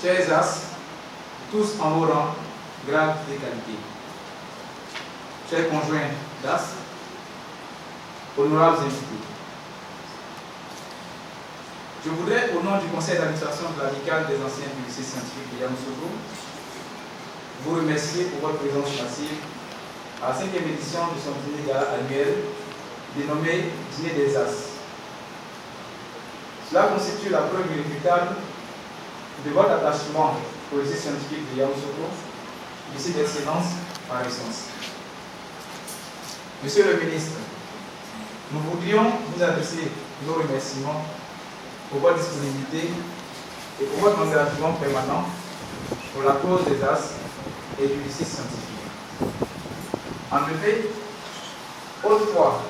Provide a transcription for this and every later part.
chers As, tous en haut rang, grade et qualité. Chers conjoints d'As, honorables invités. Je voudrais, au nom du conseil d'administration de l'amicale des anciens du lycée scientifique de Yamoussoukro, vous remercier pour votre présence massive à la 5e édition de son dîner gala annuel dénommé Dîner des As. Cela constitue la preuve irréfutable de votre attachement au lycée scientifique de Yamoussoukro, lycée d'excellence par essence. Monsieur le ministre, nous voudrions vous adresser nos remerciements pour votre disponibilité et pour votre engagement permanent pour la cause des As et du lycée scientifique. En effet, autrefois,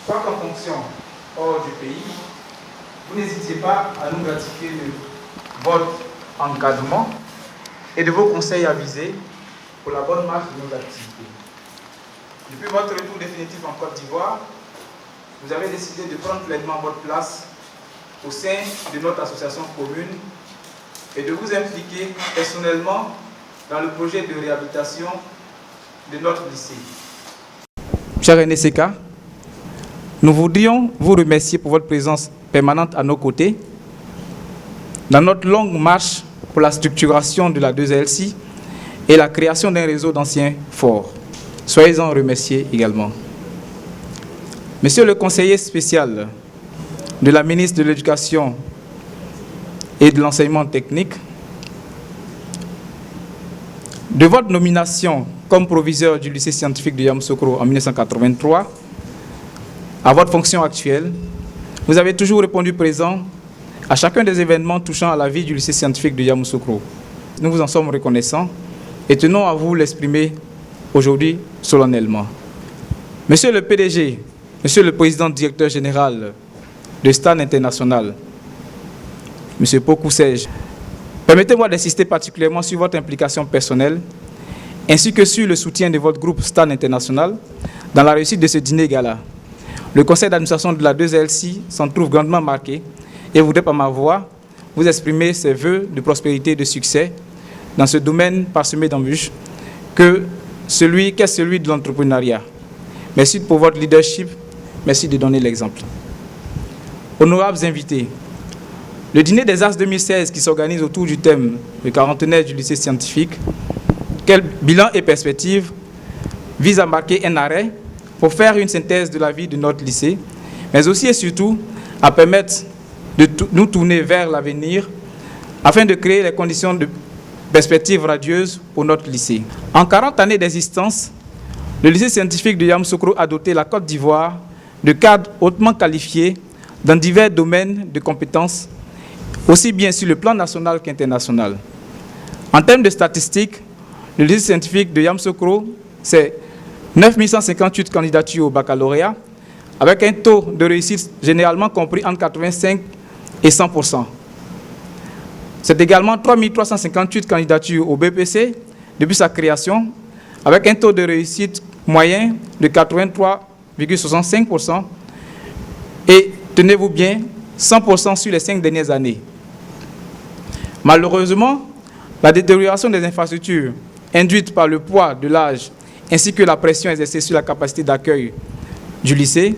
soit en fonction hors du pays, vous n'hésitiez pas à nous gratifier de votre encadrement et de vos conseils avisés pour la bonne marche de nos activités. Depuis votre retour définitif en Côte d'Ivoire, vous avez décidé de prendre pleinement votre place au sein de notre association commune et de vous impliquer personnellement dans le projet de réhabilitation de notre lycée. Cher NSK, nous voudrions vous remercier pour votre présence permanente à nos côtés dans notre longue marche pour la structuration de la 2LC et la création d'un réseau d'anciens forts. Soyez-en remerciés également. Monsieur le conseiller spécial de la ministre de l'Éducation et de l'Enseignement technique, de votre nomination comme proviseur du lycée scientifique de Yamoussoukro en 1983 à votre fonction actuelle, vous avez toujours répondu présent à chacun des événements touchant à la vie du lycée scientifique de Yamoussoukro. Nous vous en sommes reconnaissants et tenons à vous l'exprimer aujourd'hui solennellement. Monsieur le PDG, Monsieur le Président Directeur Général de STAN International, Monsieur Pokou-Sej, permettez-moi d'insister particulièrement sur votre implication personnelle ainsi que sur le soutien de votre groupe STAN International dans la réussite de ce dîner gala. Le conseil d'administration de la 2LC s'en trouve grandement marqué et voudrait par ma voix vous exprimer ses vœux de prospérité et de succès dans ce domaine parsemé d'embûches qu'est celui de l'entrepreneuriat. Merci pour votre leadership, merci de donner l'exemple. Honorables invités, le dîner des As 2016 qui s'organise autour du thème le quarantenaire du lycée scientifique, quel bilan et perspective, vise à marquer un arrêt pour faire une synthèse de la vie de notre lycée, mais aussi et surtout à permettre de nous tourner vers l'avenir afin de créer les conditions de perspectives radieuses pour notre lycée. En 40 années d'existence, le lycée scientifique de Yamoussoukro a doté la Côte d'Ivoire de cadres hautement qualifiés dans divers domaines de compétences, aussi bien sur le plan national qu'international. En termes de statistiques, le lycée scientifique de Yamoussoukro, c'est 9158 candidatures au baccalauréat, avec un taux de réussite généralement compris entre 85 et 100%. C'est également 3358 candidatures au BPC depuis sa création, avec un taux de réussite moyen de 83,65% et, tenez-vous bien, 100% sur les 5 dernières années. Malheureusement, la détérioration des infrastructures induite par le poids de l'âge ainsi que la pression exercée sur la capacité d'accueil du lycée,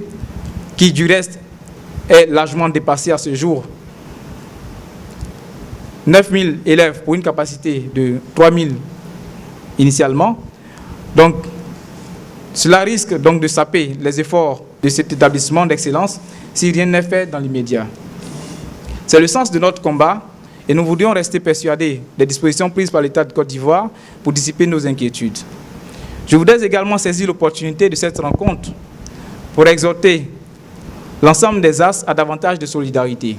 qui du reste est largement dépassée à ce jour. 9000 élèves pour une capacité de 3000 initialement. Donc, cela risque donc de saper les efforts de cet établissement d'excellence si rien n'est fait dans l'immédiat. C'est le sens de notre combat et nous voudrions rester persuadés des dispositions prises par l'État de Côte d'Ivoire pour dissiper nos inquiétudes. Je voudrais également saisir l'opportunité de cette rencontre pour exhorter l'ensemble des As à davantage de solidarité.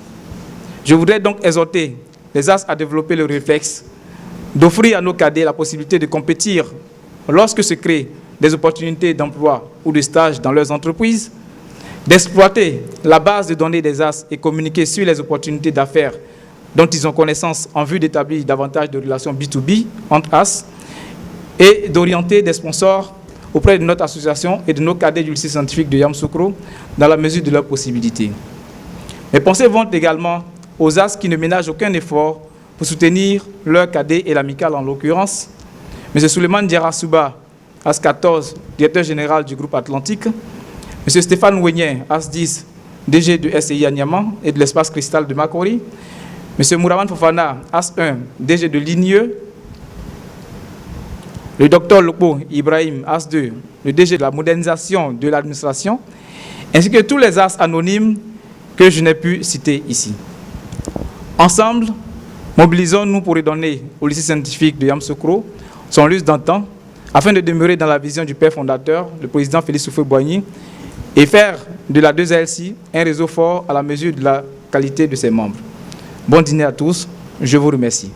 Je voudrais donc exhorter les As à développer le réflexe d'offrir à nos cadets la possibilité de compétir lorsque se créent des opportunités d'emploi ou de stage dans leurs entreprises, d'exploiter la base de données des As et communiquer sur les opportunités d'affaires dont ils ont connaissance en vue d'établir davantage de relations B2B entre As et d'orienter des sponsors auprès de notre association et de nos cadets du lycée scientifique de Yamoussoukro dans la mesure de leurs possibilités. Mes pensées vont également aux As qui ne ménagent aucun effort pour soutenir leur cadet et l'amicale en l'occurrence, M. Souleymane Diarra-Souba, AS 14, directeur général du groupe Atlantique, M. Stéphane Ouenien, AS 10, DG du SCI à Niamey et de l'espace Cristal de Makori, M. Mouraman Fofana, AS 1, DG de l'INIE, le Dr Lopo Ibrahim, AS 2, le DG de la modernisation de l'administration, ainsi que tous les AS anonymes que je n'ai pu citer ici. Ensemble, mobilisons-nous pour redonner au lycée scientifique de Yamoussoukro son lustre d'antan, afin de demeurer dans la vision du père fondateur, le président Félix Houphouët-Boigny, et faire de la 2ALC un réseau fort à la mesure de la qualité de ses membres. Bon dîner à tous, je vous remercie.